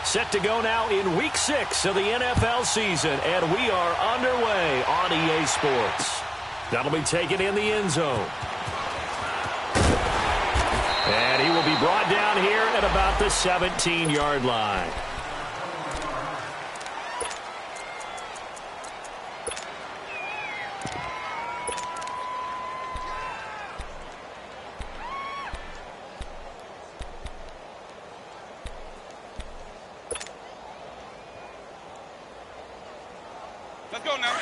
Set to go now in Week 6 of the NFL season, and we are underway on EA Sports. That'll be taken in the end zone. And he will be brought down here at about the 17-yard line. Let's go now.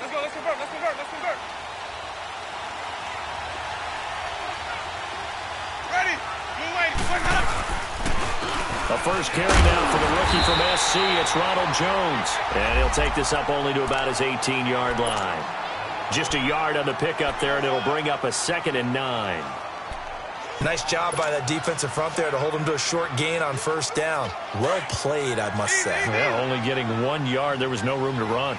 Let's go. Let's convert. Let's convert. Let's convert. Ready. A first carry down for the rookie from SC. It's Ronald Jones. And he'll take this up only to about his 18-yard line. Just a yard on the pickup there, and it'll bring up a 2nd and 9. Nice job by that defensive front there to hold him to a short gain on first down. Well played, I must say. Yeah, only getting 1 yard. There was no room to run.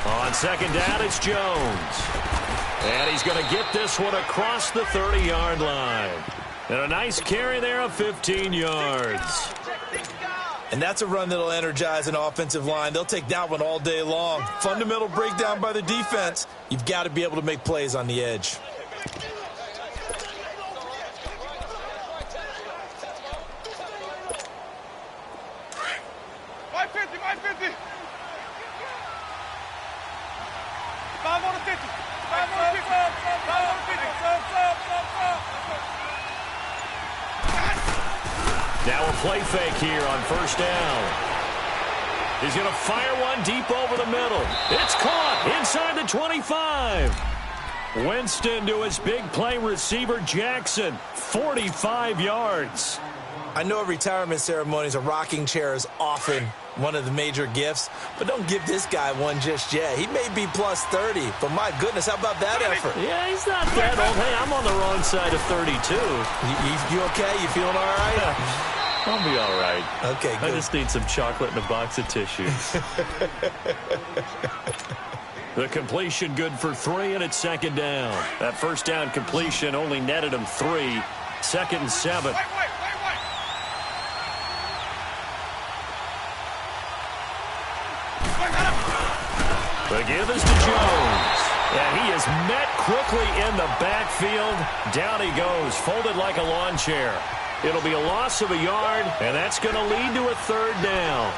On second down, it's Jones. And he's going to get this one across the 30-yard line. And a nice carry there of 15 yards. And that's a run that'll energize an offensive line. They'll take that one all day long. Fundamental breakdown by the defense. You've got to be able to make plays on the edge. Now a play fake here on first down. He's going to fire one deep over the middle. It's caught inside the 25. Winston to his big play receiver, Jackson. 45 yards. I know at retirement ceremonies, a rocking chair is often one of the major gifts, but don't give this guy one just yet. He may be plus 30, but my goodness, how about that effort? Yeah, he's not that old. Hey, I'm on the wrong side of 32. You okay? You feeling all right? I'll be all right. Okay, good. I just need some chocolate and a box of tissues. The completion good for 3, and it's second down. That first down completion only netted him 3. 2nd and 7. The give is to Jones. And he is met quickly in the backfield. Down he goes, folded like a lawn chair. It'll be a loss of a yard, and that's going to lead to a 3rd down.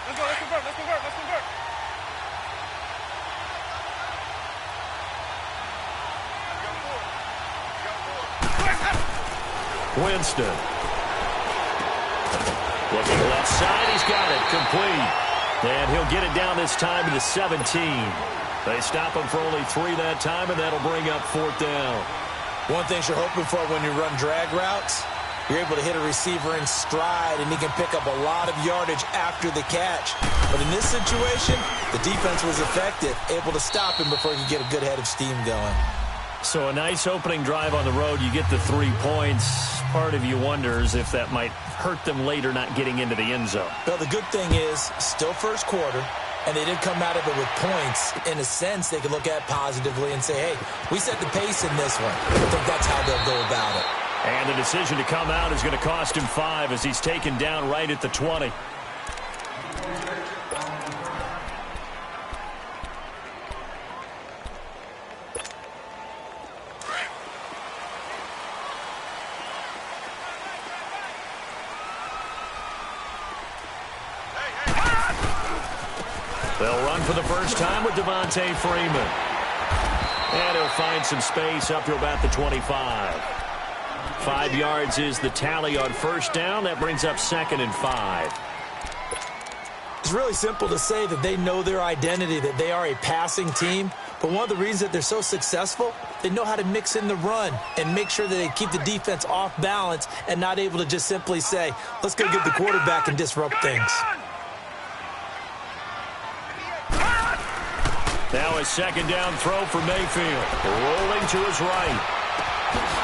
Let's go. Let's convert. Let's convert. Let's convert. Winston. Looking left side, he's got it, complete. And he'll get it down this time to the 17. They stop him for only 3 that time, and that'll bring up 4th down. One thing you're hoping for when you run drag routes, you're able to hit a receiver in stride, and he can pick up a lot of yardage after the catch. But in this situation, the defense was effective, able to stop him before he could get a good head of steam going. So a nice opening drive on the road. You get the 3 points. Part of you wonders if that might hurt them later not getting into the end zone. Well, the good thing is, still first quarter, and they did come out of it with points. In a sense, they could look at it positively and say, hey, we set the pace in this one. I think that's how they'll go about it. And the decision to come out is going to cost him 5 as he's taken down right at the 20. They'll run for the first time with Devontae Freeman. And he'll find some space up to about the 25. 5 yards is the tally on first down. That brings up 2nd and 5. It's really simple to say that they know their identity, that they are a passing team. But one of the reasons that they're so successful, they know how to mix in the run and make sure that they keep the defense off balance and not able to just simply say, let's go get the quarterback and disrupt things. Now a second down throw for Mayfield. Rolling to his right.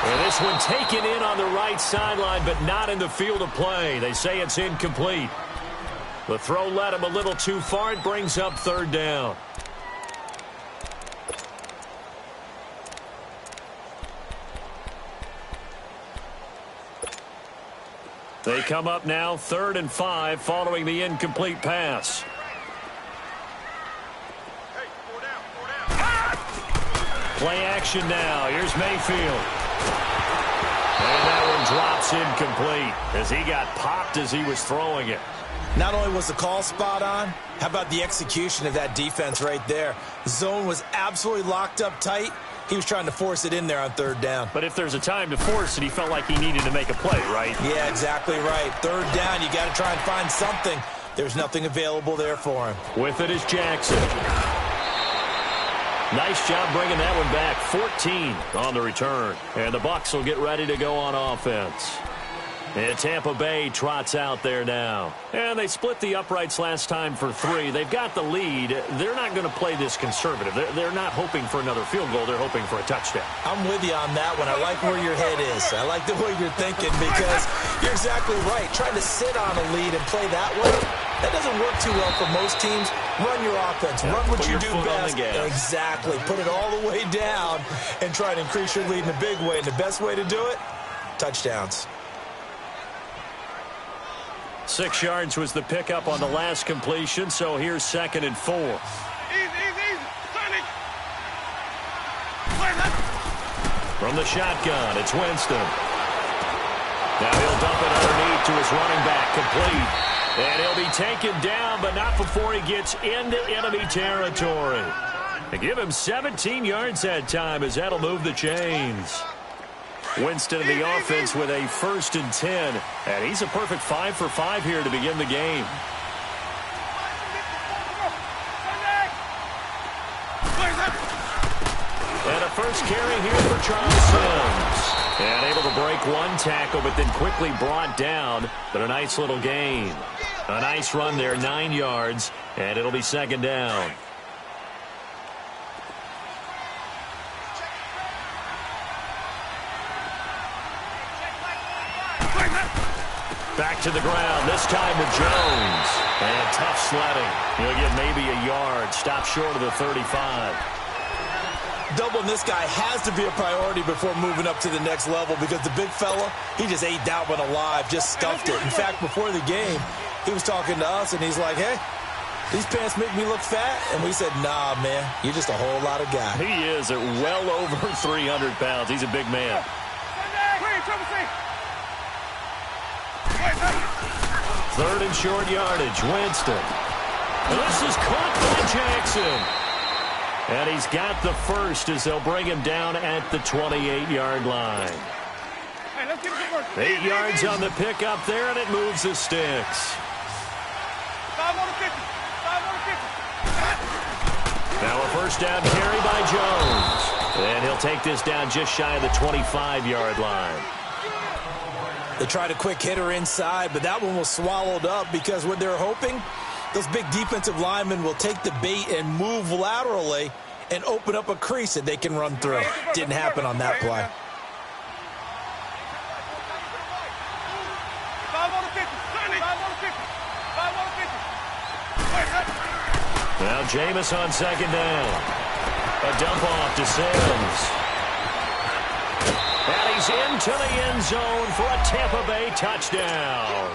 And this one taken in on the right sideline, but not in the field of play. They say it's incomplete. The throw led him a little too far. It brings up third down. They come up now 3rd and 5 following the incomplete pass. Play action now. Here's Mayfield. And that one drops incomplete as he got popped as he was throwing it. Not only was the call spot on, how about the execution of that defense right there? The zone was absolutely locked up tight. He was trying to force it in there on 3rd down. But if there's a time to force it, he felt like he needed to make a play, right? Yeah, exactly right. 3rd down, you got to try and find something. There's nothing available there for him. With it is Jackson. Nice job bringing that one back. 14 on the return. And the Bucs will get ready to go on offense. And Tampa Bay trots out there now. And they split the uprights last time for 3. They've got the lead. They're not going to play this conservative. They're not hoping for another field goal. They're hoping for a touchdown. I'm with you on that one. I like where your head is. I like the way you're thinking because you're exactly right. Trying to sit on a lead and play that way, that doesn't work too well for most teams. Run your offense. Run what you do best. Exactly. Put it all the way down and try to increase your lead in a big way. And the best way to do it, touchdowns. 6 yards was the pickup on the last completion, so here's 2nd and 4. Easy. From the shotgun, it's Winston. Now he'll dump it underneath to his running back, complete. And he'll be taken down, but not before he gets into enemy territory. They give him 17 yards that time as that'll move the chains. Winston in the offense with a 1st and 10. And he's a perfect 5 for 5 here to begin the game. And a first carry here for Charles Sims. And able to break one tackle, but then quickly brought down. But a nice little gain. A nice run there, 9 yards. And it'll be 2nd down. Back to the ground, this time with Jones. And tough sledding. He'll get maybe a yard. Stop short of the 35. Doubling this guy has to be a priority before moving up to the next level because the big fella, he just ate that one alive, just stuffed it. In fact, before the game, he was talking to us, and he's like, hey, these pants make me look fat. And we said, nah, man, you're just a whole lot of guy. He is at well over 300 pounds. He's a big man. 3rd and short yardage, Winston. And this is caught by Jackson. And he's got the first as they'll bring him down at the 28-yard line. 8 yards on the pickup there, and it moves the sticks. Now a first down carry by Jones. And he'll take this down just shy of the 25-yard line. They tried a quick hitter inside, but that one was swallowed up because what they're hoping, those big defensive linemen will take the bait and move laterally and open up a crease that they can run through. Didn't happen on that play. Now Jameis on 2nd down. A dump off to Sims. And he's into the end zone for a Tampa Bay touchdown.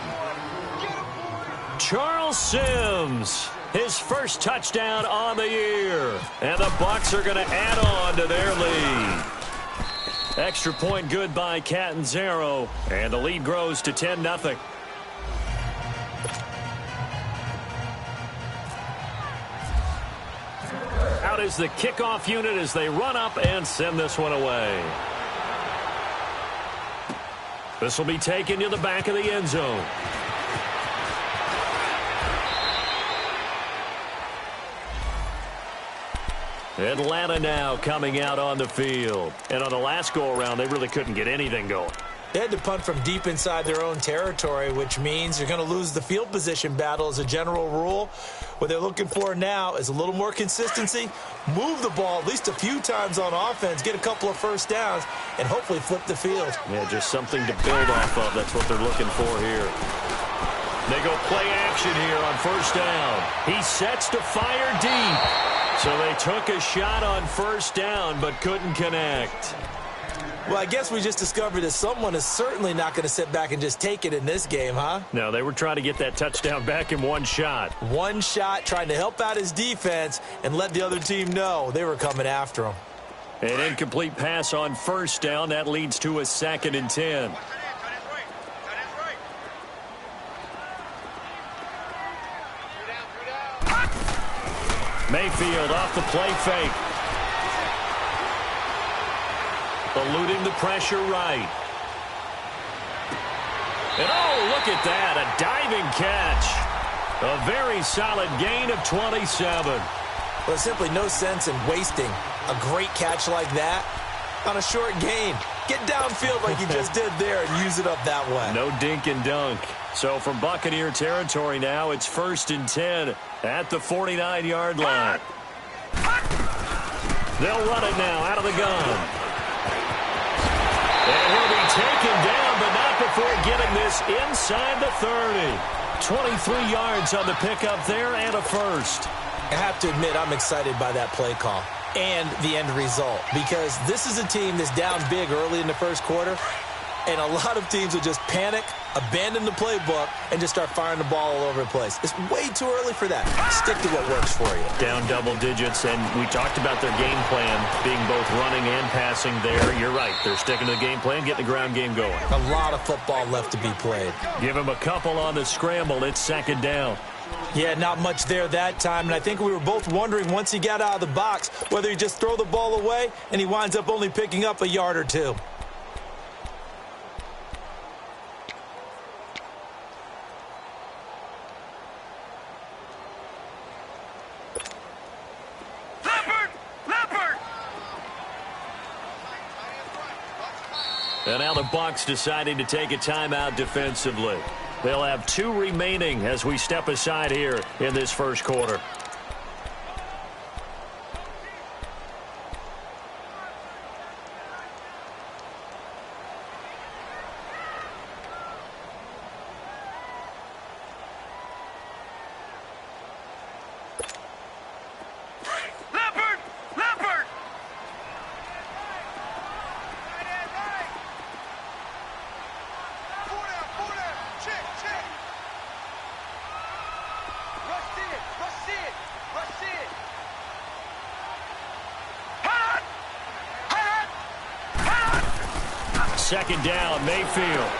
Charles Sims, his first touchdown on the year. And the Bucs are going to add on to their lead. Extra point good by Catanzaro. And the lead grows to 10-0. Out is the kickoff unit as they run up and send this one away. This will be taken to the back of the end zone. Atlanta now coming out on the field. And on the last go-around, they really couldn't get anything going. They had to punt from deep inside their own territory, which means you're going to lose the field position battle as a general rule. What they're looking for now is a little more consistency, move the ball at least a few times on offense, get a couple of first downs, and hopefully flip the field. Yeah, just something to build off of. That's what they're looking for here. They go play action here on first down. He sets to fire deep. So they took a shot on first down but couldn't connect. Well, I guess we just discovered that someone is certainly not going to sit back and just take it in this game, huh? No, they were trying to get that touchdown back in one shot. One shot, trying to help out his defense and let the other team know they were coming after him. An incomplete pass on first down. That leads to a 2nd and 10. Mayfield off the play fake. Eluding the pressure right. And oh, look at that, a diving catch. A very solid gain of 27. Well, there's simply no sense in wasting a great catch like that on a short gain. Get downfield like you just did there and use it up that way. No dink and dunk. So from Buccaneer territory now, it's 1st and 10 at the 49-yard line. They'll run it now out of the gun. And he'll be taken down, but not before getting this inside the 30. 23 yards on the pickup there and a first. I have to admit, I'm excited by that play call and the end result, because this is a team that's down big early in the first quarter, and a lot of teams will just panic, abandon the playbook, and just start firing the ball all over the place. It's way too early for that. Stick to what works for you. Down double digits, and we talked about their game plan being both running and passing there. You're right. They're sticking to the game plan, getting the ground game going. A lot of football left to be played. Give him a couple on the scramble. It's 2nd down. Yeah, not much there that time, and I think we were both wondering once he got out of the box whether he just throw the ball away and he winds up only picking up a yard or two. And now the Bucs deciding to take a timeout defensively. They'll have 2 remaining as we step aside here in this first quarter. Second down, Mayfield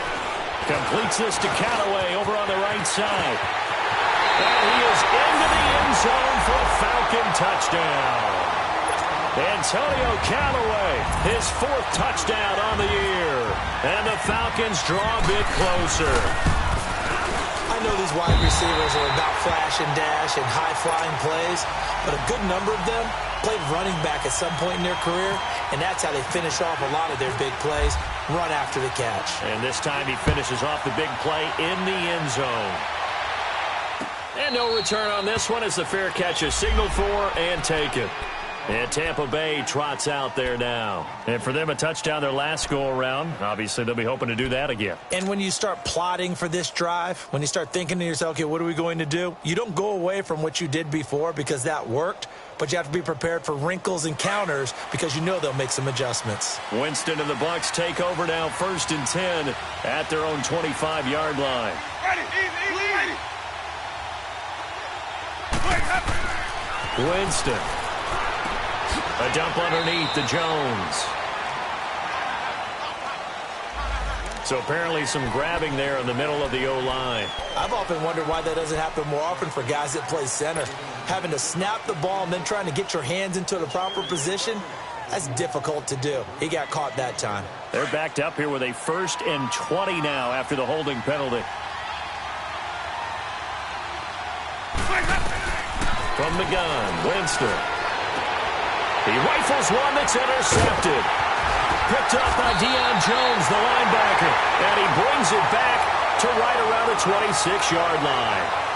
completes this to Callaway over on the right side. And he is into the end zone for a Falcon touchdown. Antonio Callaway, his 4th touchdown on the year. And the Falcons draw a bit closer. I know these wide receivers are about flash and dash and high-flying plays, but a good number of them played running back at some point in their career, and that's how they finish off a lot of their big plays, run after the catch. And this time he finishes off the big play in the end zone. And no return on this one as the fair catch is signaled for and taken. And Tampa Bay trots out there now. And for them, a touchdown their last go-around. Obviously, they'll be hoping to do that again. And when you start plotting for this drive, when you start thinking to yourself, okay, what are we going to do? You don't go away from what you did before because that worked, but you have to be prepared for wrinkles and counters because you know they'll make some adjustments. Winston and the Bucs take over now, 1st and 10 at their own 25-yard line. Winston. A dump underneath to Jones. So apparently some grabbing there in the middle of the O-line. I've often wondered why that doesn't happen more often for guys that play center. Having to snap the ball and then trying to get your hands into the proper position, that's difficult to do. He got caught that time. They're backed up here with a 1st and 20 now after the holding penalty. From the gun, Winston. He rifles one that's intercepted. picked up by Deion Jones, the linebacker. And he brings it back to right around the 26-yard line.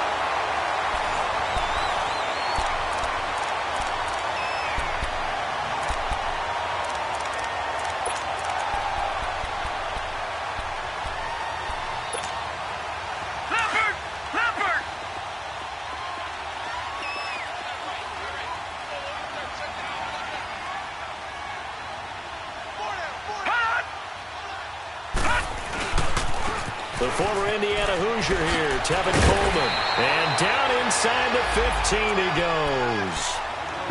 The former Indiana Hoosier here, Tevin Coleman. And down inside the 15 he goes.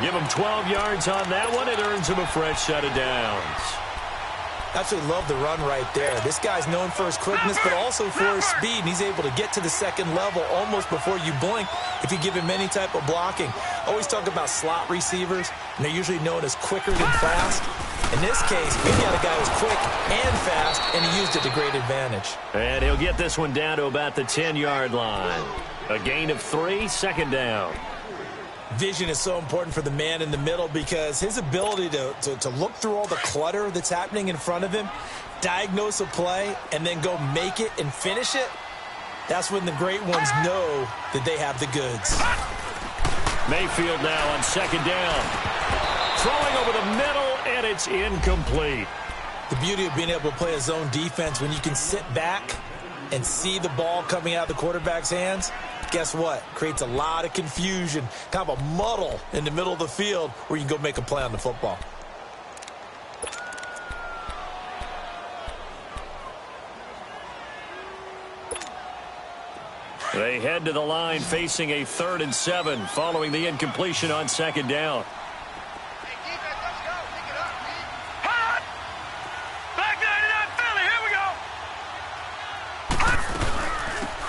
Give him 12 yards on that one. It earns him a fresh set of downs. Absolutely love the run right there. This guy's known for his quickness, but also for his speed. And he's able to get to the second level almost before you blink if you give him any type of blocking. Always talk about slot receivers, and they're usually known as quicker than fast. In this case, we've got a guy who's quick and fast, and he used it to great advantage. And he'll get this one down to about the 10-yard line. A gain of 3, second down. Vision is so important for the man in the middle because his ability to look through all the clutter that's happening in front of him, diagnose a play, and then go make it and finish it, that's when the great ones know that they have the goods. Mayfield now on second down. Throwing over the middle, and it's incomplete. The beauty of being able to play a zone defense when you can sit back and see the ball coming out of the quarterback's hands, guess what? Creates a lot of confusion, kind of a muddle in the middle of the field where you can go make a play on the football. They head to the line facing a 3rd and 7 following the incompletion on second down.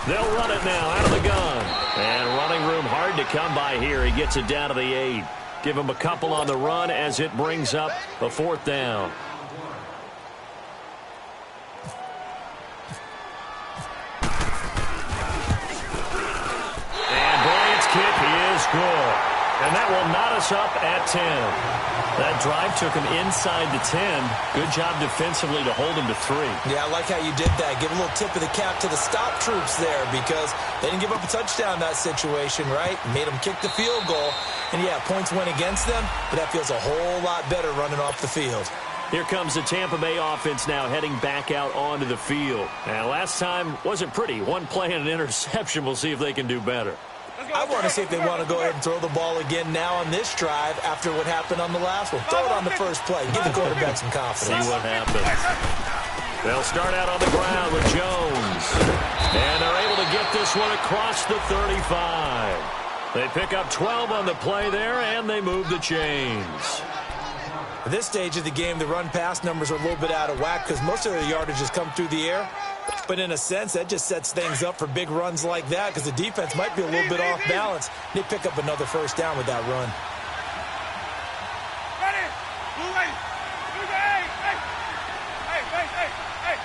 They'll run it now out of the gun. And running room hard to come by here. He gets it down to the 8. Give him a couple on the run as it brings up a 4th down. And Bryant's kick is good. And that will knot us up at 10. That drive took him inside the 10. Good job defensively to hold him to 3. Yeah, I like how you did that. Give a little tip of the cap to the stop troops there because they didn't give up a touchdown in that situation, right? Made them kick the field goal. And, yeah, points went against them, but that feels a whole lot better running off the field. Here comes the Tampa Bay offense now heading back out onto the field. And last time wasn't pretty. One play and an interception. We'll see if they can do better. I want to see if they want to go ahead and throw the ball again now on this drive after what happened on the last one. Throw it on the first play. Give the quarterback some confidence. See what happens. They'll start out on the ground with Jones. And they're able to get this one across the 35. They pick up 12 on the play there, and they move the chains. At this stage of the game, the run-pass numbers are a little bit out of whack because most of their yardage has come through the air. But in a sense, that just sets things up for big runs like that because the defense might be a little bit off balance. They pick up another first down with that run. Ready? Hey.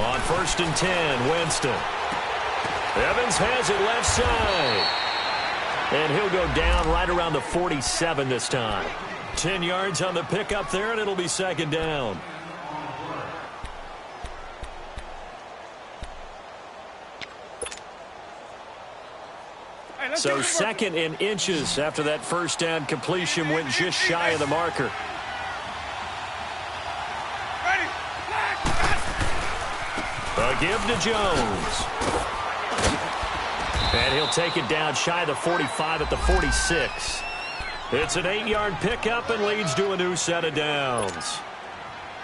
On 1st and 10, Winston. Evans has it left side. And he'll go down right around the 47 this time. 10 yards on the pickup there, and it'll be second down. So 2nd and inches after that first down completion went just shy of the marker. A give to Jones. And he'll take it down shy of the 45 at the 46. It's an 8-yard pickup and leads to a new set of downs.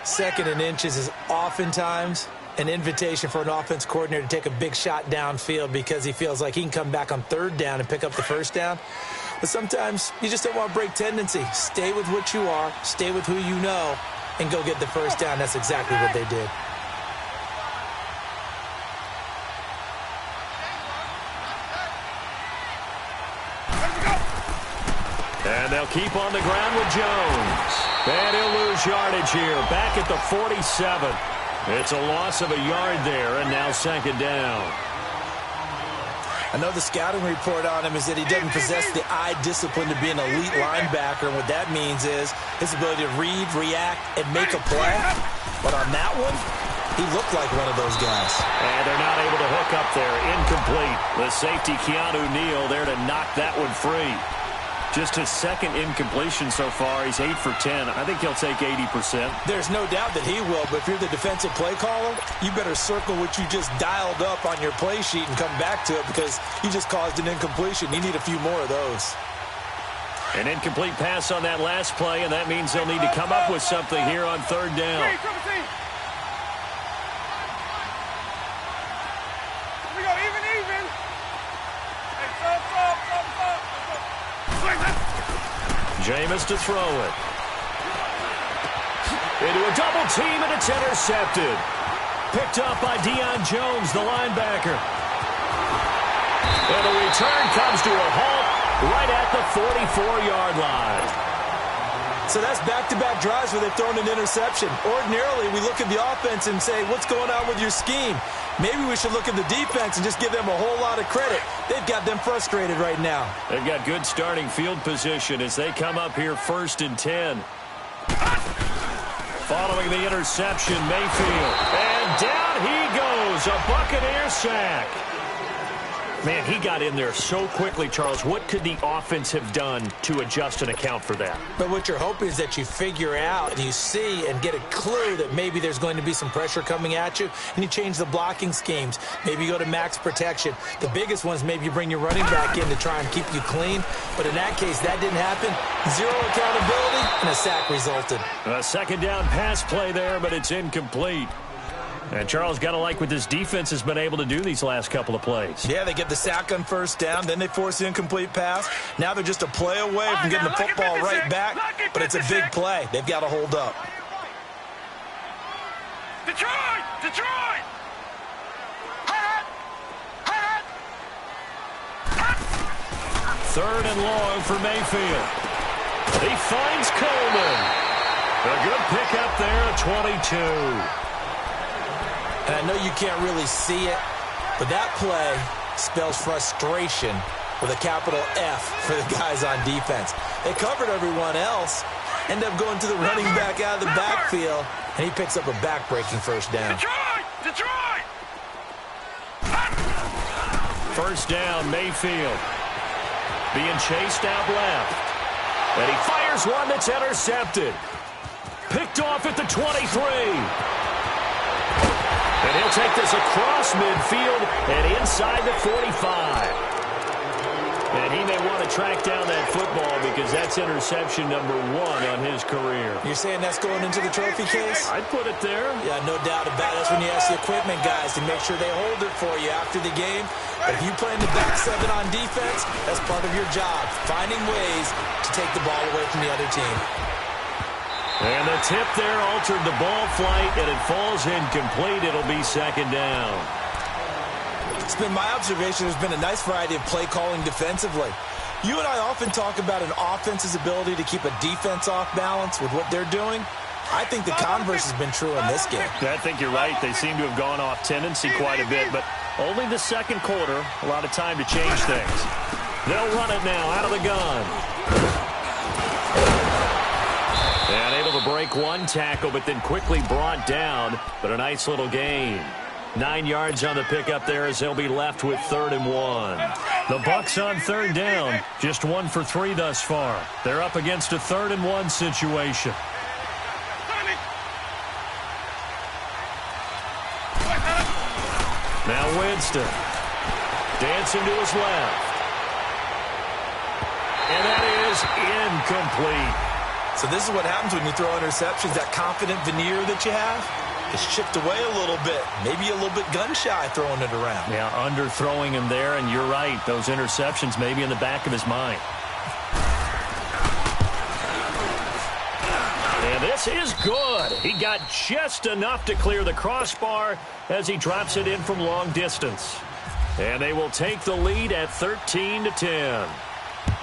2nd and inches is oftentimes an invitation for an offense coordinator to take a big shot downfield because he feels like he can come back on 3rd down and pick up the first down. But sometimes you just don't want to break tendency. Stay with what you are, stay with who you know, and go get the first down. That's exactly what they did. And they'll keep on the ground with Jones. And he'll lose yardage here, back at the 47. It's a loss of a yard there, and now 2nd down. I know the scouting report on him is that he doesn't possess the eye discipline to be an elite linebacker. And what that means is his ability to read, react, and make a play. But on that one, he looked like one of those guys. And they're not able to hook up there. Incomplete. The safety, Keanu Neal, there to knock that one free. Just his second incompletion so far. He's 8 for 10. I think he'll take 80%. There's no doubt that he will, but if you're the defensive play caller, you better circle what you just dialed up on your play sheet and come back to it because you just caused an incompletion. You need a few more of those. An incomplete pass on that last play, and that means they'll need to come up with something here on third down. We go even. Hey, stop. Jameis to throw it. Into a double team, and it's intercepted. Picked up by Deion Jones, the linebacker. And the return comes to a halt right at the 44-yard line. So that's back-to-back drives where they've thrown an interception. Ordinarily, we look at the offense and say, what's going on with your scheme? Maybe we should look at the defense and just give them a whole lot of credit. They've got them frustrated right now. They've got good starting field position as they come up here 1st and 10. Following the interception, Mayfield. And down he goes, a Buccaneer sack. Man, he got in there so quickly, Charles. What could the offense have done to adjust and account for that? But what you're hoping is that you figure out and you see and get a clue that maybe there's going to be some pressure coming at you, and you change the blocking schemes. Maybe you go to max protection. The biggest ones, maybe you bring your running back in to try and keep you clean. But in that case, that didn't happen. Zero accountability, and a sack resulted. A second down pass play there, but it's incomplete. And Charles, got to like what this defense has been able to do these last couple of plays. Yeah, they get the sack on first down, then they force the incomplete pass. Now they're just a play away from getting the football right back, but it's a big play. They've got to hold up. Detroit! Third and long for Mayfield. He finds Coleman. A good pickup there at 22. And I know you can't really see it, but that play spells frustration with a capital F for the guys on defense. They covered everyone else, end up going to the running back out of the backfield, and he picks up a back-breaking first down. Detroit! First down, Mayfield. Being chased out left. And he fires one that's intercepted. Picked off at the 23. And he'll take this across midfield and inside the 45. And he may want to track down that football because that's interception number 1 on his career. You're saying that's going into the trophy case? I'd put it there. Yeah, no doubt about it. That's when you ask the equipment guys to make sure they hold it for you after the game. But if you play in the back 7 on defense, that's part of your job, finding ways to take the ball away from the other team. And the tip there altered the ball flight, and it falls incomplete. It'll be second down. It's been my observation there's been a nice variety of play calling defensively. You and I often talk about an offense's ability to keep a defense off balance with what they're doing. I think the converse has been true in this game. I think you're right. They seem to have gone off tendency quite a bit, but only the second quarter. A lot of time to change things. They'll run it now out of the gun. And able to break one tackle, but then quickly brought down. But a nice little gain. 9 yards on the pickup there as they'll be left with 3rd and 1. The Bucs on third down, just 1 for 3 thus far. They're up against a 3rd and 1 situation. Now Winston. Dancing to his left. And that is incomplete. So this is what happens when you throw interceptions. That confident veneer that you have is chipped away a little bit. Maybe a little bit gun-shy throwing it around. Yeah, underthrowing him there, and you're right. Those interceptions maybe in the back of his mind. And this is good. He got just enough to clear the crossbar as he drops it in from long distance. And they will take the lead at 13-10.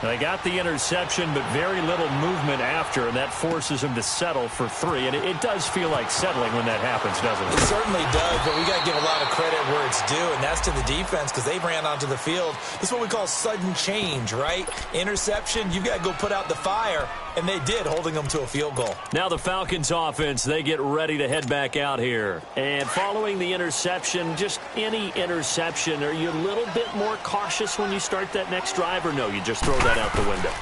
They got the interception, but very little movement after, and that forces him to settle for 3. And it does feel like settling when that happens, doesn't it? It certainly does, but we got to give a lot of credit where it's offense do, and that's to the defense because they ran onto the field. This is what we call sudden change, right? Interception, you've got to go put out the fire, and they did, holding them to a field goal. Now the Falcons offense, they get ready to head back out here. And following the interception, just any interception, are you a little bit more cautious when you start that next drive, or no, you just throw that out the window?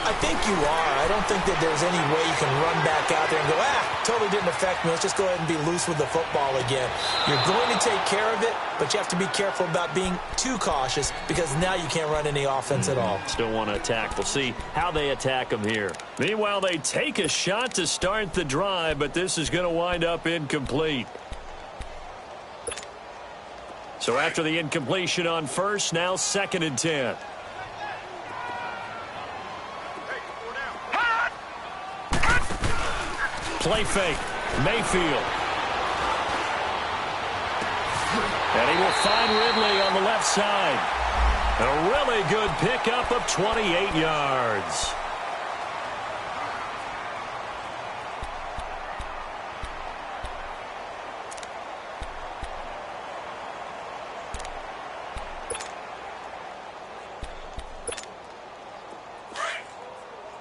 I think you are. I don't think that there's any way you can run back out there and go, totally didn't affect me. Let's just go ahead and be loose with the football again. You're going to take care of it, but you have to be careful about being too cautious because now you can't run any offense at all. Still want to attack. We'll see how they attack them here. Meanwhile, they take a shot to start the drive, but this is going to wind up incomplete. So after the incompletion on first, now 2nd and 10. Play fake. Mayfield. And he will find Ridley on the left side. A really good pickup of 28 yards.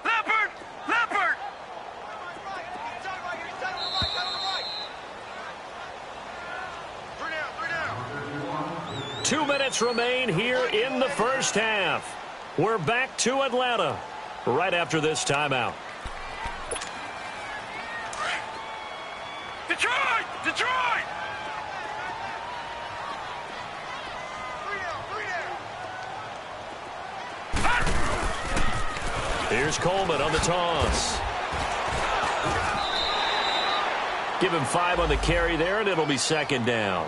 Leopard! 2 minutes remain here in the first half. We're back to Atlanta right after this timeout. Detroit! Here's Coleman on the toss. Give him 5 on the carry there, and it'll be 2nd down.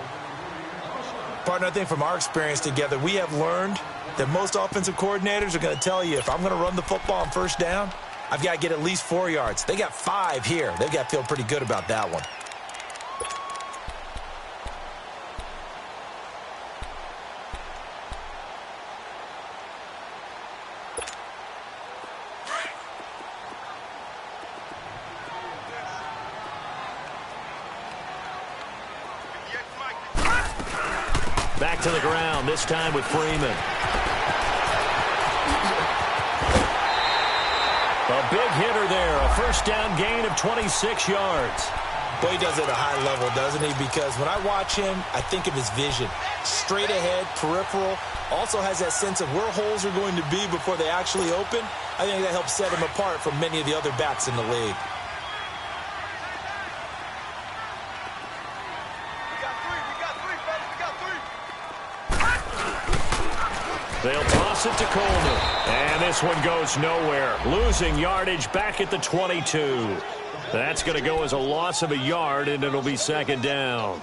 Partner, I think from our experience together, we have learned that most offensive coordinators are going to tell you, if I'm going to run the football on first down, I've got to get at least 4 yards. They got 5 here. They've got to feel pretty good about that one. Back to the ground, this time with Freeman. A big hitter there, a first down gain of 26 yards. Boy, he does it at a high level, doesn't he? Because when I watch him, I think of his vision. Straight ahead, peripheral, also has that sense of where holes are going to be before they actually open. I think that helps set him apart from many of the other backs in the league. They'll toss it to Coleman. And this one goes nowhere. Losing yardage back at the 22. That's going to go as a loss of a yard, and it'll be 2nd down.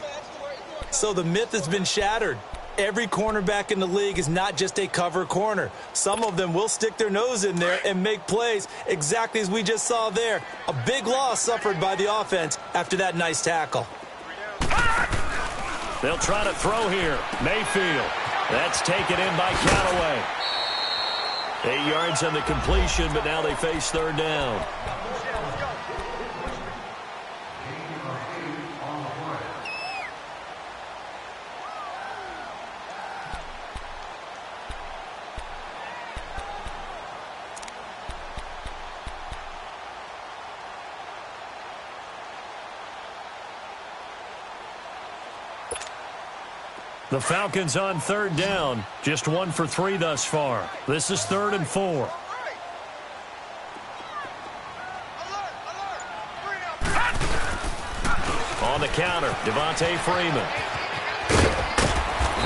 So the myth has been shattered. Every cornerback in the league is not just a cover corner. Some of them will stick their nose in there and make plays exactly as we just saw there. A big loss suffered by the offense after that nice tackle. They'll try to throw here. Mayfield. That's taken in by Callaway. 8 yards on the completion, but now they face 3rd down. The Falcons on 3rd down. Just 1 for 3 thus far. This is 3rd and 4. On the counter, Devontae Freeman.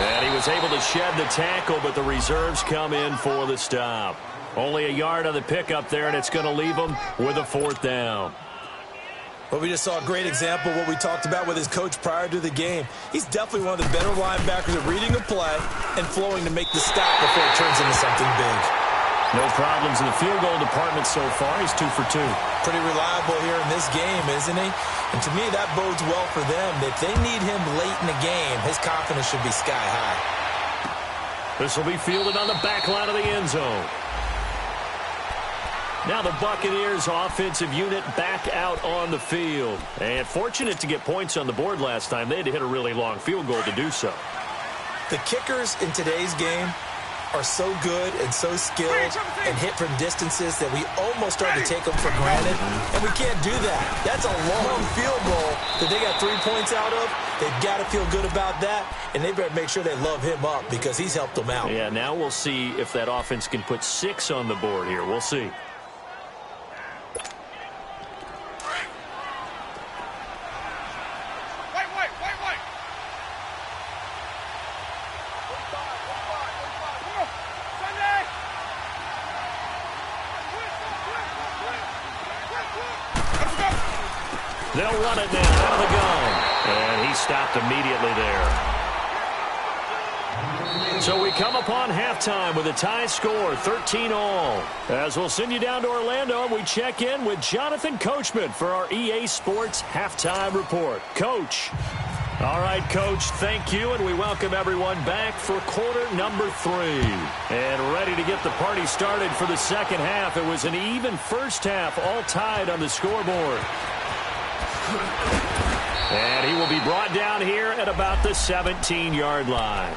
And he was able to shed the tackle, but the reserves come in for the stop. Only a yard on the pickup there, and it's going to leave him with a 4th down. Well, we just saw a great example of what we talked about with his coach prior to the game. He's definitely one of the better linebackers at reading a play and flowing to make the stop before it turns into something big. No problems in the field goal department so far. He's 2 for 2. Pretty reliable here in this game, isn't he? And to me, that bodes well for them. If they need him late in the game, his confidence should be sky high. This will be fielded on the back line of the end zone. Now the Buccaneers offensive unit back out on the field. And fortunate to get points on the board last time. They had to hit a really long field goal to do so. The kickers in today's game are so good and so skilled and hit from distances that we almost start to take them for granted, and we can't do that. That's a long field goal that they got 3 points out of. They've got to feel good about that, and they better make sure they love him up because he's helped them out. Yeah, now we'll see if that offense can put 6 on the board here. We'll see. They'll run it now out of the gun. And he stopped immediately there. So we come upon halftime with a tie score, 13-all. As we'll send you down to Orlando, we check in with Jonathan Coachman for our EA Sports Halftime Report. Coach. All right, Coach, thank you, and we welcome everyone back for quarter number 3. And ready to get the party started for the second half. It was an even first half, all tied on the scoreboard. And he will be brought down here at about the 17-yard line.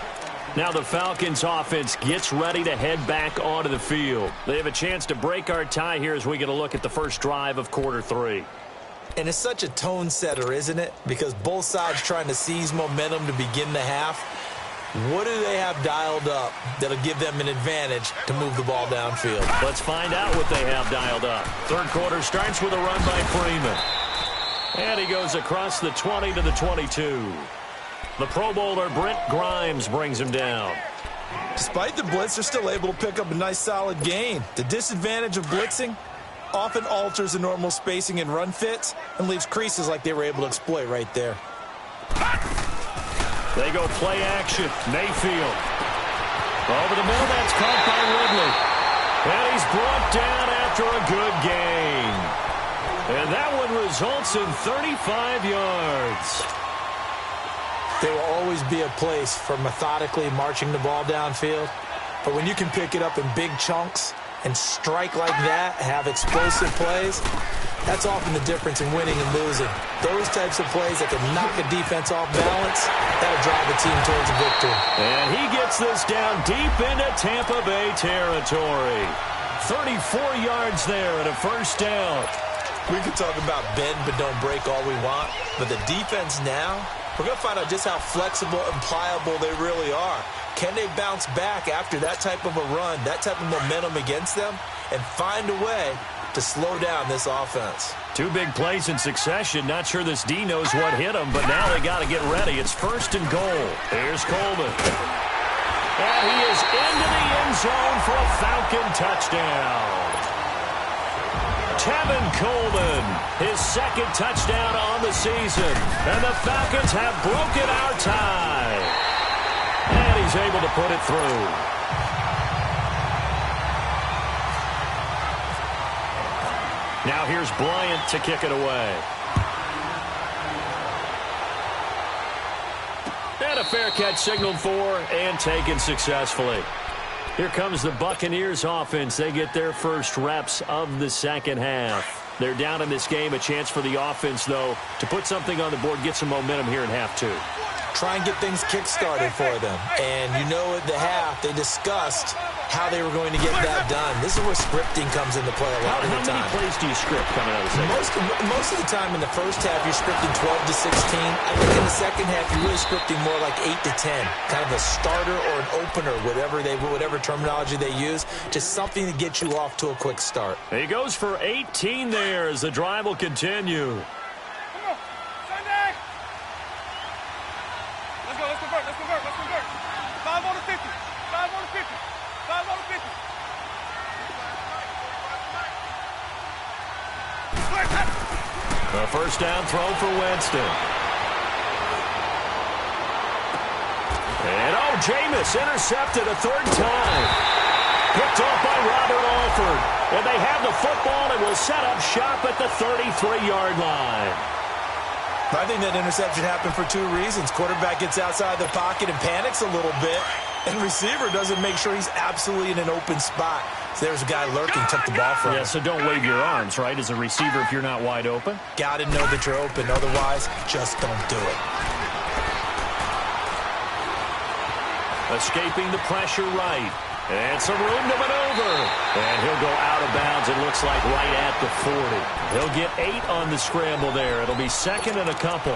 Now the Falcons offense gets ready to head back onto the field. They have a chance to break our tie here as we get a look at the first drive of quarter 3. And it's such a tone setter, isn't it? Because both sides trying to seize momentum to begin the half. What do they have dialed up that'll give them an advantage to move the ball downfield? Let's find out what they have dialed up. Third quarter starts with a run by Freeman. And he goes across the 20 to the 22. The Pro Bowler Brent Grimes brings him down. Despite the blitz, they're still able to pick up a nice solid gain. The disadvantage of blitzing often alters the normal spacing and run fits and leaves creases like they were able to exploit right there. They go play action. Mayfield. Over the middle, that's caught by Ridley. And he's brought down after a good gain. And that one results in 35 yards. There will always be a place for methodically marching the ball downfield. But when you can pick it up in big chunks and strike like that, have explosive plays, that's often the difference in winning and losing. Those types of plays that can knock a defense off balance, that'll drive a team towards a victory. And he gets this down deep into Tampa Bay territory. 34 yards there and a first down. We can talk about bend but don't break all we want, but the defense now, we're going to find out just how flexible and pliable they really are. Can they bounce back after that type of a run, that type of momentum against them, and find a way to slow down this offense? 2 big plays in succession. Not sure this D knows what hit him, but now they got to get ready. It's first and goal. Here's Coleman. And he is into the end zone for a Falcon touchdown. Tevin Coleman, his second touchdown on the season. And the Falcons have broken our tie. And he's able to put it through. Now here's Bryant to kick it away. And a fair catch signaled for and taken successfully. Here comes the Buccaneers offense. They get their first reps of the second half. They're down in this game. A chance for the offense, though, to put something on the board, get some momentum here in half 2. Try and get things kick-started for them. And you know at the half, they discussed how they were going to get that done. This is where scripting comes into play a lot of the time. How many plays do you script coming out of the second? Most of the time in the first half, you're scripting 12 to 16. I think in the second half, you're really scripting more like 8 to 10. Kind of a starter or an opener, whatever terminology they use. Just something to get you off to a quick start. He goes for 18 there as the drive will continue. Let's convert. 5 on the 50. 5 on the 50. 5 on the 50. A first down throw for Winston. And Jameis intercepted a third time. Picked off by Robert Alford. And they have the football and will set up shop at the 33-yard line. I think that interception happened for 2 reasons. Quarterback gets outside the pocket and panics a little bit, and receiver doesn't make sure he's absolutely in an open spot. So there's a guy lurking, took the ball from him. Yeah, so don't wave your arms, right, as a receiver if you're not wide open? Got to know that you're open. Otherwise, just don't do it. escaping the pressure right. And some room to maneuver. And he'll go out of bounds, it looks like, right at the 40. He'll get 8 on the scramble there. It'll be second and a couple.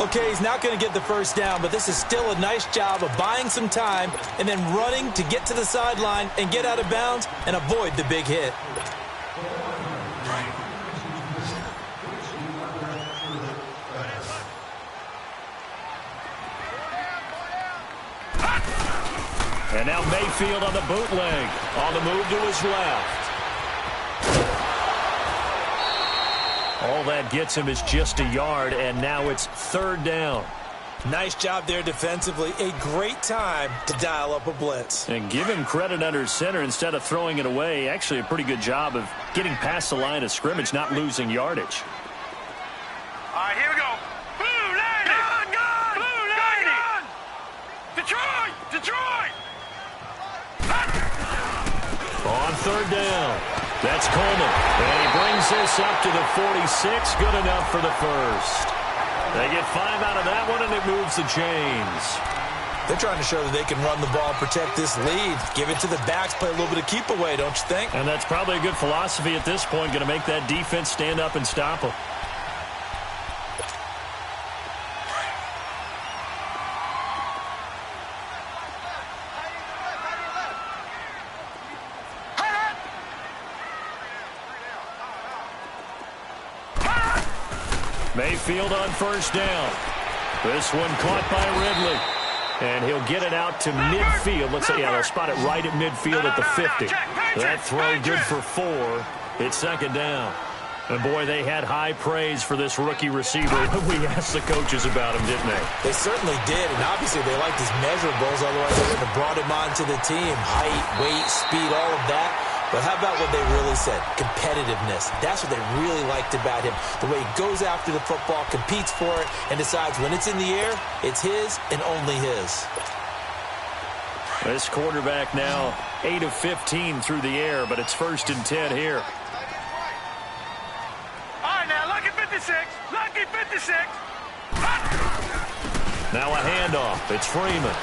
Okay, he's not going to get the first down, but this is still a nice job of buying some time and then running to get to the sideline and get out of bounds and avoid the big hit. And now Mayfield on the bootleg. On the move to his left. All that gets him is just a yard, and now it's third down. Nice job there defensively. A great time to dial up a blitz. And give him credit under center instead of throwing it away. Actually, a pretty good job of getting past the line of scrimmage, not losing yardage. All right, here we go. Blue 90. Gun. Blue 90. Gun. Detroit. Detroit. On third down. That's Coleman. And he brings this up to the 46. Good enough for the first. They get 5 out of that one, and it moves the chains. They're trying to show that they can run the ball, protect this lead. Give it to the backs, play a little bit of keep away, don't you think? And that's probably a good philosophy at this point. Going to make that defense stand up and stop them. Mayfield on first down. This one caught by Ridley. And he'll get it out to midfield. Let's say, yeah, they'll spot it right at midfield at the 50. That throw good for 4. It's second down. And, boy, they had high praise for this rookie receiver when we asked the coaches about him, didn't they? They certainly did, and obviously they liked his measurables. Otherwise, they wouldn't have brought him onto the team. Height, weight, speed, all of that. But how about what they really said? Competitiveness. That's what they really liked about him. The way he goes after the football, competes for it, and decides when it's in the air, it's his and only his. This quarterback now 8 of 15 through the air, but it's 1st and 10 here. All right, now, lucky 56. Lucky 56. Now a handoff. It's Freeman.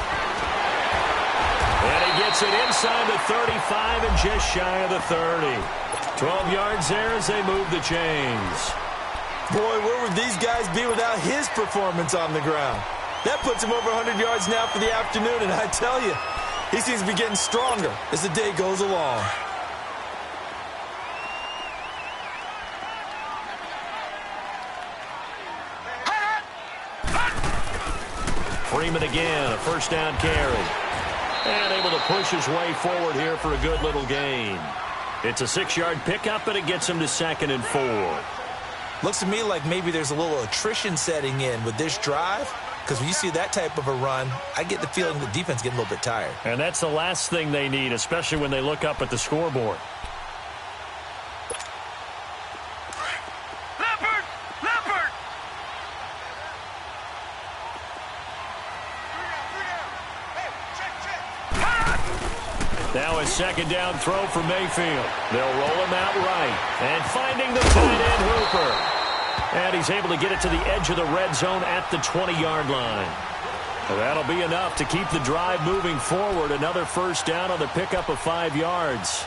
And he gets it inside the 35 and just shy of the 30. 12 yards there as they move the chains. Boy, where would these guys be without his performance on the ground? That puts him over 100 yards now for the afternoon, and I tell you, he seems to be getting stronger as the day goes along. Freeman again, a first down carry. And able to push his way forward here for a good little gain. It's a 6-yard pickup, and it gets him to 2nd and 4. Looks to me like maybe there's a little attrition setting in with this drive, because when you see that type of a run, I get the feeling the defense getting a little bit tired. And that's the last thing they need, especially when they look up at the scoreboard. Now a second down throw for Mayfield. They'll roll him out right. And finding the tight end Hooper. And he's able to get it to the edge of the red zone at the 20-yard line. That'll be enough to keep the drive moving forward. Another first down on the pickup of 5 yards.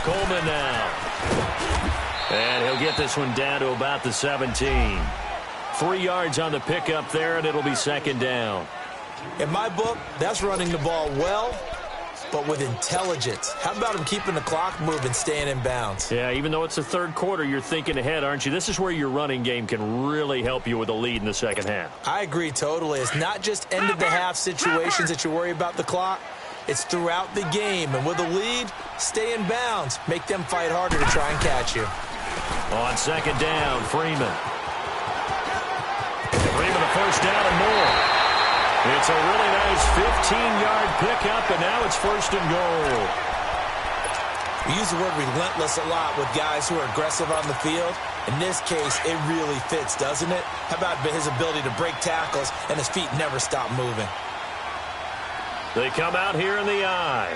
Coleman now. And he'll get this one down to about the 17. 3 yards on the pickup there, and it'll be second down. In my book, that's running the ball well, but with intelligence. How about him keeping the clock moving, staying in bounds? Yeah, even though it's the third quarter, you're thinking ahead, aren't you? This is where your running game can really help you with a lead in the second half. I agree totally. It's not just end-of-the-half situations that you worry about the clock. It's throughout the game. And with a lead, stay in bounds. Make them fight harder to try and catch you. On second down, Freeman. Freeman a first down and more. It's a really nice 15-yard pickup, and now it's 1st and goal. We use the word relentless a lot with guys who are aggressive on the field. In this case, it really fits, doesn't it? How about his ability to break tackles and his feet never stop moving? They come out here in the eye.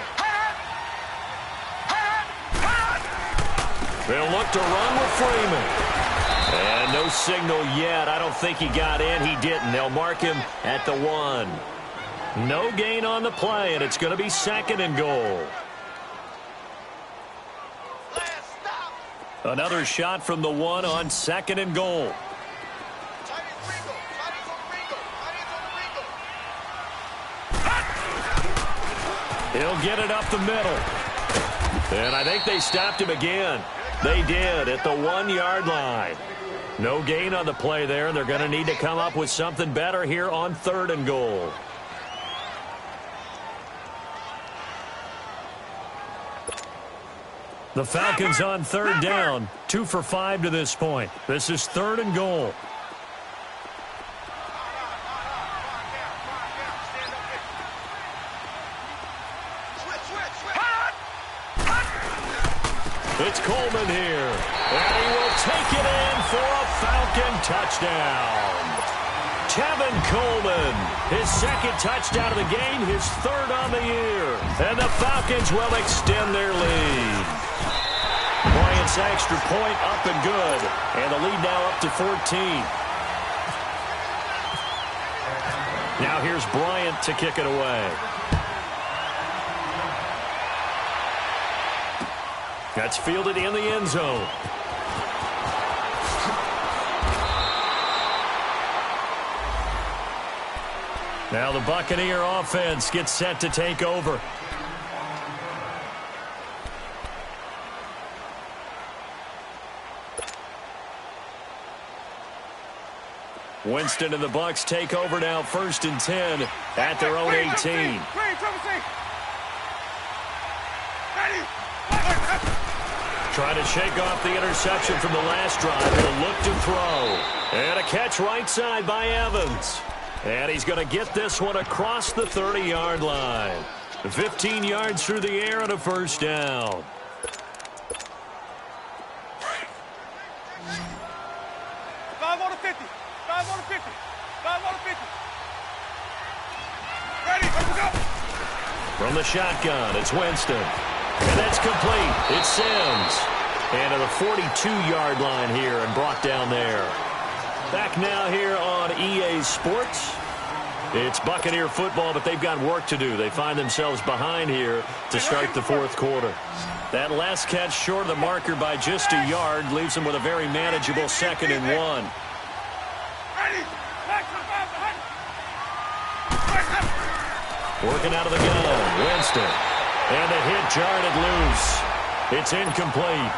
They'll look to run with Freeman. And no signal yet. I don't think he got in. He didn't. They'll mark him at the 1. No gain on the play, and it's going to be 2nd and goal. Another shot from the 1 on 2nd and goal. He'll get it up the middle. And I think they stopped him again. They did at the 1-yard line. No gain on the play there. They're going to need to come up with something better here on 3rd and goal. The Falcons on 3rd down. 2 for 5 to this point. This is 3rd and goal. It's Coleman here, and he will take it in for a Falcon touchdown. Tevin Coleman, his 2nd touchdown of the game, his 3rd on the year. And the Falcons will extend their lead. Bryant's extra point up and good, and the lead now up to 14. Now here's Bryant to kick it away. That's fielded in the end zone. Now the Buccaneer offense gets set to take over. Winston and the Bucs take over now, 1st and 10 at their own 18. Trying to shake off the interception from the last drive. He'll look to throw. And a catch right side by Evans. And he's going to get this one across the 30-yard line. 15 yards through the air and a 1st down. From the shotgun, it's Winston. And that's complete. It's Sims. And to the 42-yard line here and brought down there. Back now here on EA Sports. It's Buccaneer football, but they've got work to do. They find themselves behind here to start the 4th quarter. That last catch short of the marker by just a yard leaves them with a very manageable 2nd and 1. Working out of the gun, Winston. And the hit jarred it loose. It's incomplete.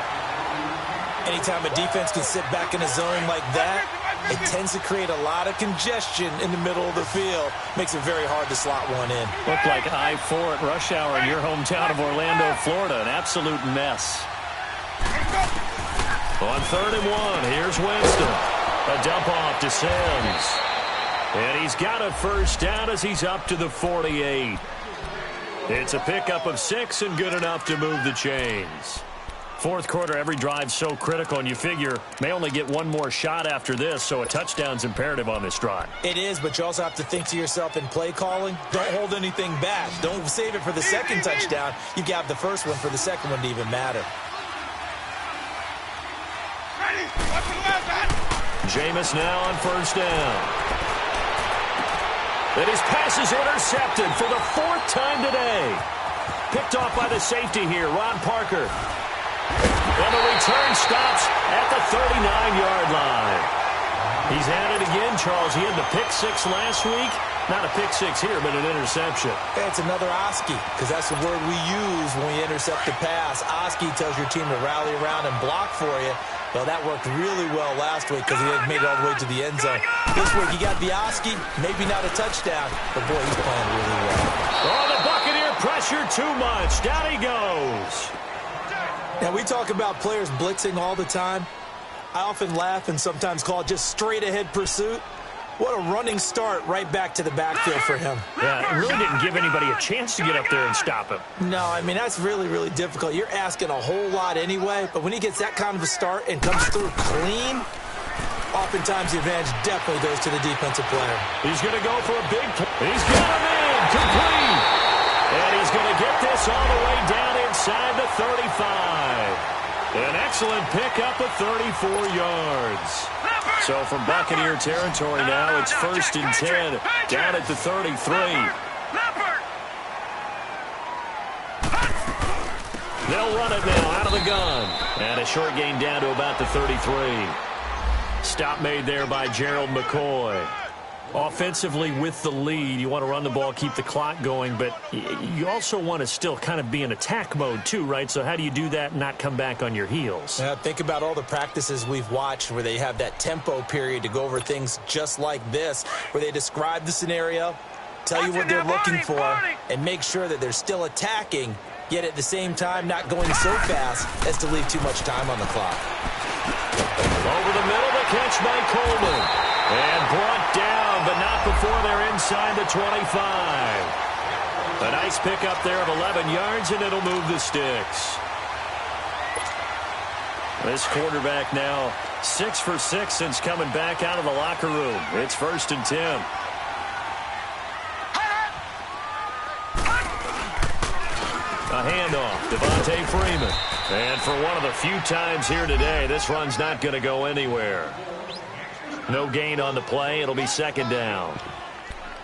Anytime a defense can sit back in a zone like that, it tends to create a lot of congestion in the middle of the field. Makes it very hard to slot one in. Looked like I-4 at rush hour in your hometown of Orlando, Florida. An absolute mess. On 3rd and 1, here's Winston. A dump off to Sims. And he's got a 1st down as he's up to the 48. It's a pickup of 6 and good enough to move the chains. 4th quarter, every drive's so critical, and you figure may only get one more shot after this, so a touchdown's imperative on this drive. It is, but you also have to think to yourself in play calling, don't hold anything back. Don't save it for the 2nd touchdown. You got the 1st one for the 2nd one to even matter. Jameis now on 1st down. And his pass is intercepted for the 4th time today. Picked off by the safety here, Ron Parker. And the return stops at the 39-yard line. He's at it again, Charles. He had the pick 6 last week. Not a pick 6 here, but an interception. It's another Oski, because that's the word we use when we intercept the pass. Oski tells your team to rally around and block for you. Well, that worked really well last week because he had made it all the way to the end zone. This week, he got the Oski, maybe not a touchdown, but boy, he's playing really well. Oh, the Buccaneer pressure too much. Down he goes. Now, we talk about players blitzing all the time. I often laugh and sometimes call it just straight-ahead pursuit. What a running start right back to the backfield for him. Yeah, it really didn't give anybody a chance to get up there and stop him. No, I mean, that's really, really difficult. You're asking a whole lot anyway, but when he gets that kind of a start and comes through clean, oftentimes the advantage definitely goes to the defensive player. He's going to go for a big play. He's got him in, complete. And he's going to get this all the way down inside the 35. An excellent pickup of 34 yards. So from Buccaneer territory now, it's 1st and 10, down at the 33. They'll run it now out of the gun. And a short gain down to about the 33. Stop made there by Gerald McCoy. Offensively with the lead, you want to run the ball, keep the clock going, but you also want to still kind of be in attack mode too, right? So how do you do that and not come back on your heels? Think about all the practices we've watched where they have that tempo period to go over things just like this, where they describe the scenario, tell you what they're looking for, and make sure that they're still attacking, yet at the same time not going so fast as to leave too much time on the clock. Over the middle, the catch by Coleman. And brought down, but not before they're inside the 25. A nice pickup there of 11 yards, and it'll move the sticks. This quarterback now 6 for 6 since coming back out of the locker room. It's 1st and 10. A handoff, Devontae Freeman. And for one of the few times here today, this run's not going to go anywhere. No gain on the play. It'll be 2nd down.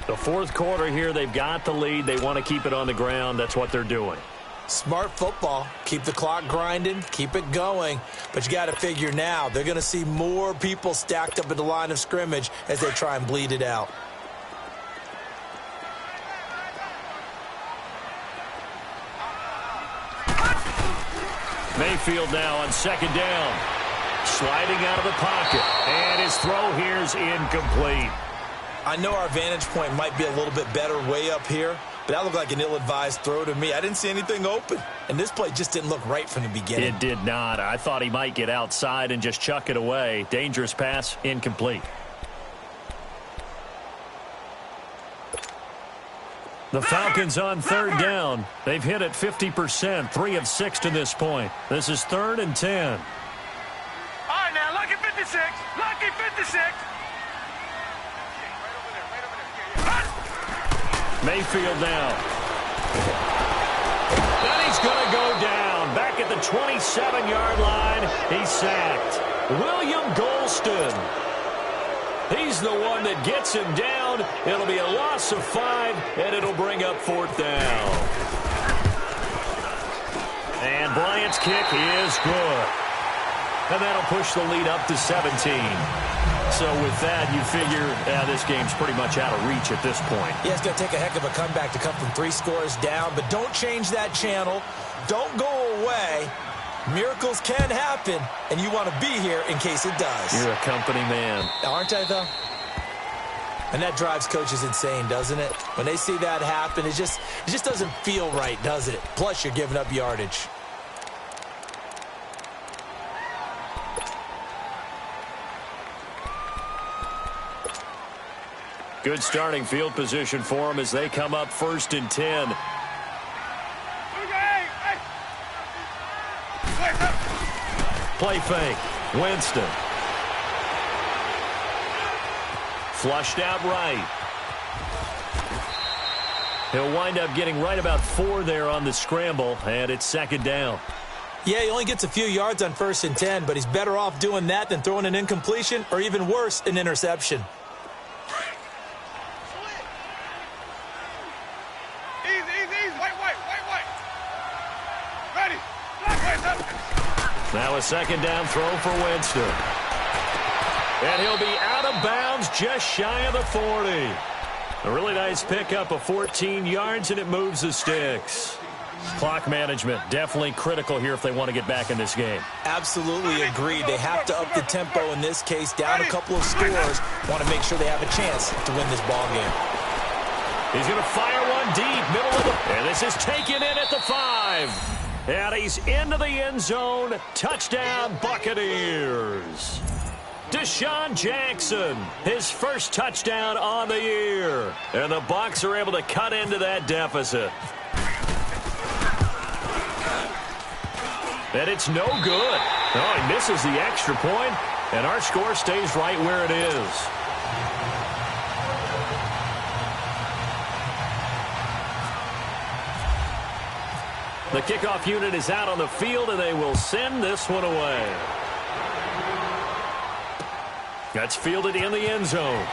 The 4th quarter here, they've got the lead. They want to keep it on the ground. That's what they're doing. Smart football. Keep the clock grinding. Keep it going. But you got to figure now, they're going to see more people stacked up at the line of scrimmage as they try and bleed it out. Mayfield now on 2nd down. Sliding out of the pocket. And his throw here is incomplete. I know our vantage point might be a little bit better way up here, but that looked like an ill-advised throw to me. I didn't see anything open. And this play just didn't look right from the beginning. It did not. I thought he might get outside and just chuck it away. Dangerous pass, incomplete. The Falcons on 3rd down. They've hit it 50%, 3 of 6 to this point. This is 3rd and 10. All right, now, lucky 56. Lucky 56. Mayfield now. Then he's going to go down. Back at the 27-yard line. He's sacked. William Golston. He's the one that gets him down. It'll be a loss of 5, and it'll bring up 4th down. And Bryant's kick is good. And that'll push the lead up to 17. So with that, you figure this game's pretty much out of reach at this point. Yeah, it's going to take a heck of a comeback to come from 3 scores down, but don't change that channel. Don't go away. Miracles can happen, and you want to be here in case it does. You're a company man. Aren't I, though? And that drives coaches insane, doesn't it? When they see that happen, it just doesn't feel right, does it? Plus, you're giving up yardage. Good starting field position for them as they come up 1st and 10. Play fake. Winston. Flushed out right. He'll wind up getting right about 4 there on the scramble, and it's 2nd down. Yeah, he only gets a few yards on 1st and 10, but he's better off doing that than throwing an incompletion or even worse, an interception. Now a 2nd down throw for Winston. And he'll be out of bounds just shy of the 40. A really nice pickup of 14 yards, and it moves the sticks. Clock management, definitely critical here if they want to get back in this game. Absolutely agreed. They have to up the tempo in this case, down a couple of scores. Want to make sure they have a chance to win this ball game. He's going to fire one deep, middle of the... And this is taken in at the 5. And he's into the end zone. Touchdown, Buccaneers. Deshaun Jackson, his first touchdown on the year. And the Bucs are able to cut into that deficit. And it's no good. Oh, he misses the extra point, and our score stays right where it is. The kickoff unit is out on the field, and they will send this one away. That's fielded in the end zone.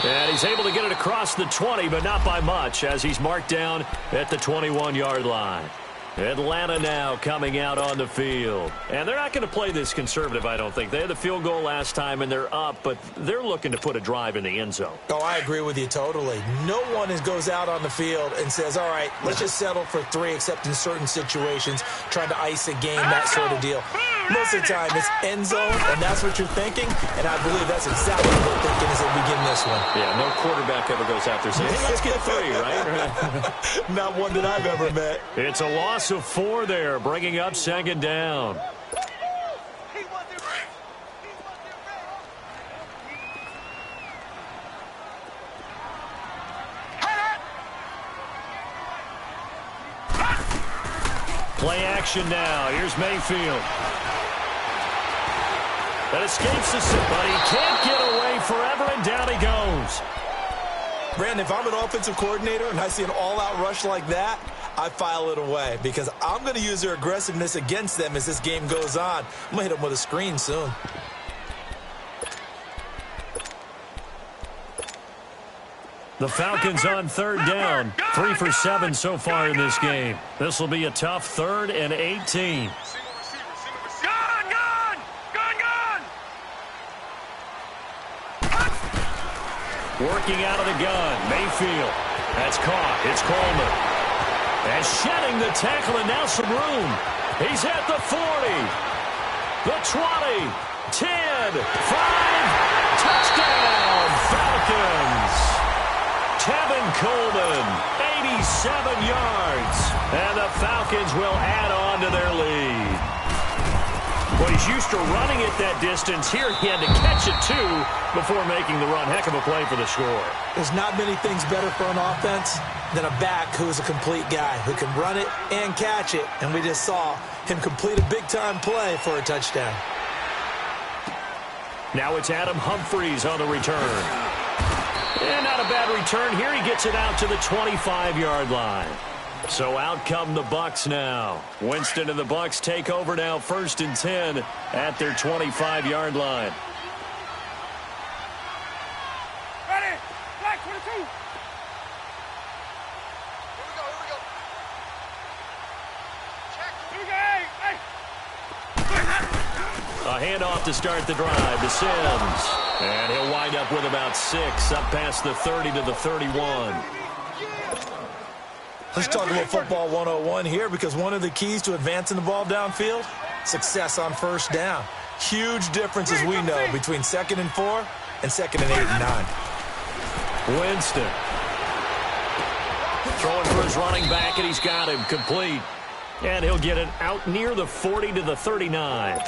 And he's able to get it across the 20, but not by much, as he's marked down at the 21-yard line. Atlanta now coming out on the field. And they're not going to play this conservative, I don't think. They had the field goal last time, and they're up, but they're looking to put a drive in the end zone. Oh, I agree with you totally. No one goes out on the field and says, all right, let's just settle for 3, except in certain situations, trying to ice a game, that sort of deal. Most of the time, it's end zone, and that's what you're thinking, and I believe that's exactly what they're thinking as they begin this one. Yeah, no quarterback ever goes out there saying, hey, let's get 3, right? Not one that I've ever met. It's a loss of 4 there, bringing up second down. Play action now. Here's Mayfield. That escapes the sit, but he can't get away forever, and down he goes. Brandon, if I'm an offensive coordinator and I see an all-out rush like that, I file it away because I'm going to use their aggressiveness against them as this game goes on. I'm going to hit them with a screen soon. The Falcons on third down. 3 for 7 so far in this game. This will be a tough 3rd and 18. Working out of the gun. Mayfield. That's caught. It's Coleman. And shedding the tackle, and now some room. He's at the 40. The 20. 10. 5. Touchdown, Falcons. Tevin Coleman, 87 yards. And the Falcons will add on to their lead. Well, he's used to running it that distance. Here he had to catch it, too, before making the run. Heck of a play for the score. There's not many things better for an offense than a back who is a complete guy who can run it and catch it. And we just saw him complete a big-time play for a touchdown. Now it's Adam Humphries on the return. And not a bad return here. He gets it out to the 25-yard line. So out come the Bucs now. Winston and the Bucs take over now, 1st and 10 at their 25-yard line. Ready? Black 22. Here we go. Check. Here we go. Hey. A handoff to start the drive to Sims. And he'll wind up with about 6, up past the 30 to the 31. Let's talk about football 101 here, because one of the keys to advancing the ball downfield, success on 1st down. Huge difference, as we know, between 2nd and 4 and 2nd and 8 and 9. Winston. Throwing for his running back, and he's got him complete. And he'll get it out near the 40 to the 39.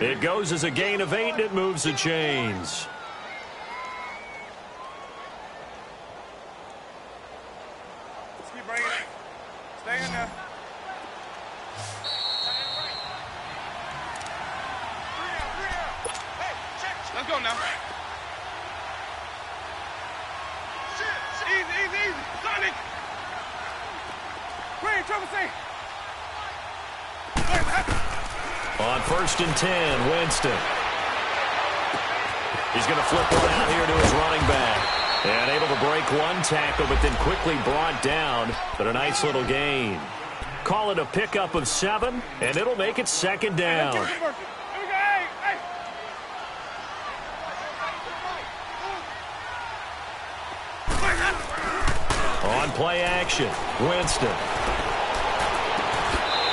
It goes as a gain of 8, and it moves the chains. Stay in there. Let's go now. Easy. Sonic. Green, triple C. On 1st and 10, Winston. He's going to flip one out here to his running back. And able to break one tackle, but then quickly brought down. But a nice little gain. Call it a pickup of 7, and it'll make it 2nd down. On play action, Winston.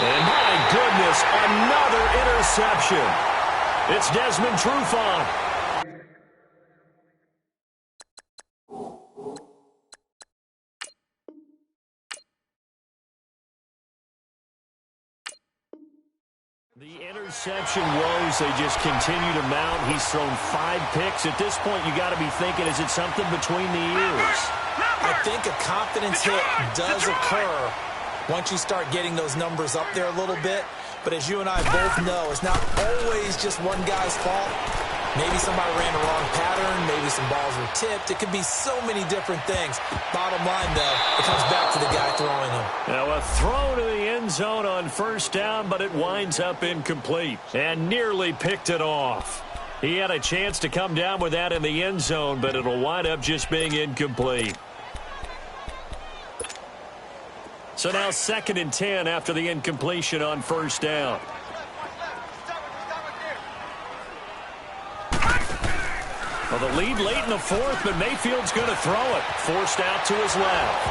And my goodness, another interception. It's Desmond Trufant. The interception woes, they just continue to mount. He's thrown 5 picks. At this point, you got to be thinking, is it something between the ears? I think a confidence hit does occur once you start getting those numbers up there a little bit. But as you and I both know, it's not always just one guy's fault. Maybe somebody ran the wrong pattern. Maybe some balls were tipped. It could be so many different things. Bottom line, though, it comes back to the guy throwing them. Now a throw to the end zone on first down, but it winds up incomplete and nearly picked it off. He had a chance to come down with that in the end zone, but it'll wind up just being incomplete. So now 2nd and 10 after the incompletion on first down. Well, the lead late in the 4th, but Mayfield's going to throw it. Forced out to his left.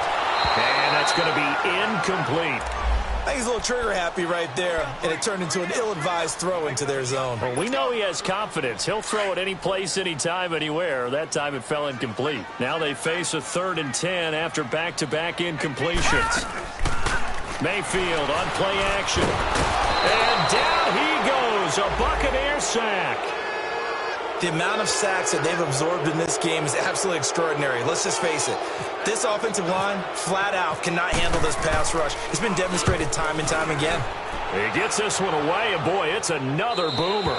And that's going to be incomplete. I think he's a little trigger happy right there, and it turned into an ill-advised throw into their zone. Well, we know he has confidence. He'll throw it any place, anytime, anywhere. That time it fell incomplete. Now they face a 3rd and 10 after back-to-back incompletions. Mayfield on play action. And down he goes. A Buccaneer sack. The amount of sacks that they've absorbed in this game is absolutely extraordinary. Let's just face it. This offensive line, flat out, cannot handle this pass rush. It's been demonstrated time and time again. He gets this one away, and boy, it's another boomer.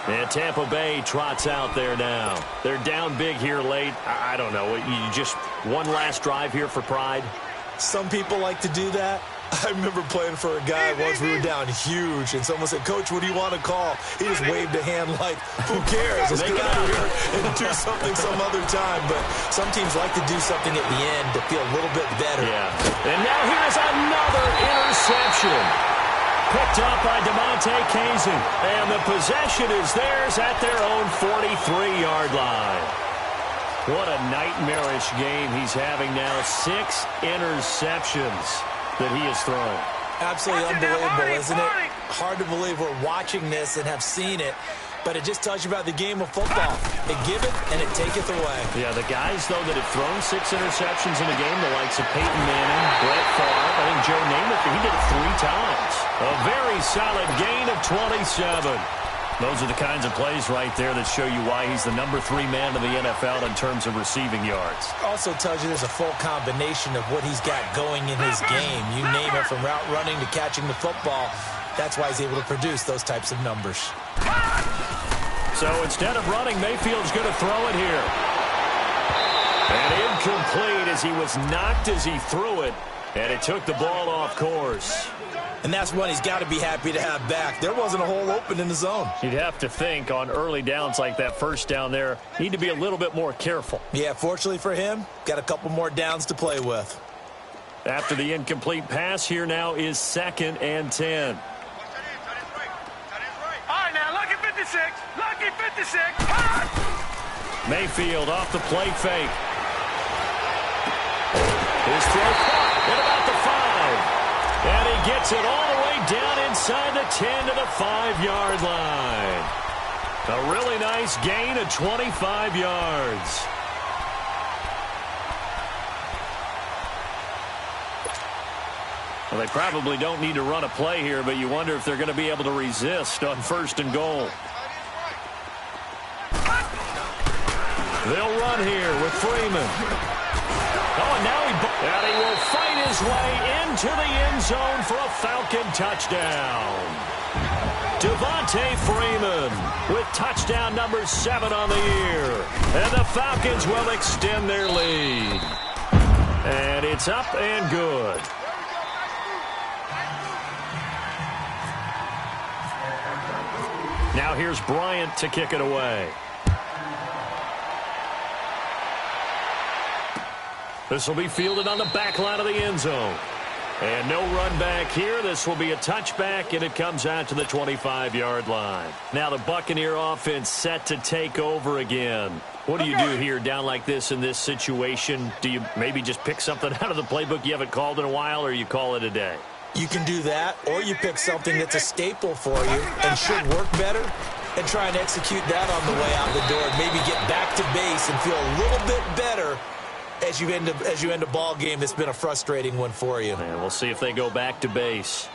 And Tampa Bay trots out there now. They're down big here late. I don't know. You just one last drive here for pride? Some people like to do that. I remember playing for a guy once. We were down huge, and someone said, "Coach, what do you want to call?" He just waved a hand like, "Who cares? Let's get out of here and do something some other time." But some teams like to do something at the end to feel a little bit better. Yeah. And now here's another interception. Picked up by DeMonte Casey. And the possession is theirs at their own 43-yard line. What a nightmarish game he's having now. 6 interceptions that he has thrown. Absolutely unbelievable, isn't it? Hard to believe we're watching this and have seen it, but it just tells you about the game of football. They give it, and it taketh away. Yeah, the guys, though, that have thrown 6 interceptions in a game, the likes of Peyton Manning, Brett Favre, I think Joe Namath, he did it 3 times. A very solid gain of 27. Those are the kinds of plays right there that show you why he's the number 3 man in the NFL in terms of receiving yards. Also tells you there's a full combination of what he's got going in his game. You name it, from route running to catching the football. That's why he's able to produce those types of numbers. So instead of running, Mayfield's going to throw it here. And incomplete as he was knocked as he threw it. And it took the ball off course. And that's one he's got to be happy to have back. There wasn't a hole open in the zone. You'd have to think on early downs like that first down there, need to be a little bit more careful. Yeah, fortunately for him, got a couple more downs to play with. After the incomplete pass, here now is 2nd and 10. All right, now, lucky 56. Lucky 56. Mayfield off the play fake. His throw caught at about the 5. And he gets it all the way down inside the 10 to the 5-yard line. A really nice gain of 25 yards. Well, they probably don't need to run a play here, but you wonder if they're going to be able to resist on 1st and goal. They'll run here with Freeman. Oh, and now he will fight his way into the end zone for a Falcon touchdown. Devontae Freeman with touchdown number 7 on the year. And the Falcons will extend their lead. And it's up and good. Now here's Bryant to kick it away. This will be fielded on the back line of the end zone. And no run back here. This will be a touchback, and it comes out to the 25-yard line. Now the Buccaneer offense set to take over again. What do you do here down like this in this situation? Do you maybe just pick something out of the playbook you haven't called in a while, or you call it a day? You can do that, or you pick something that's a staple for you and should work better and try and execute that on the way out the door and maybe get back to base and feel a little bit better as you end a ball game that's been a frustrating one for you. And we'll see if they go back to base.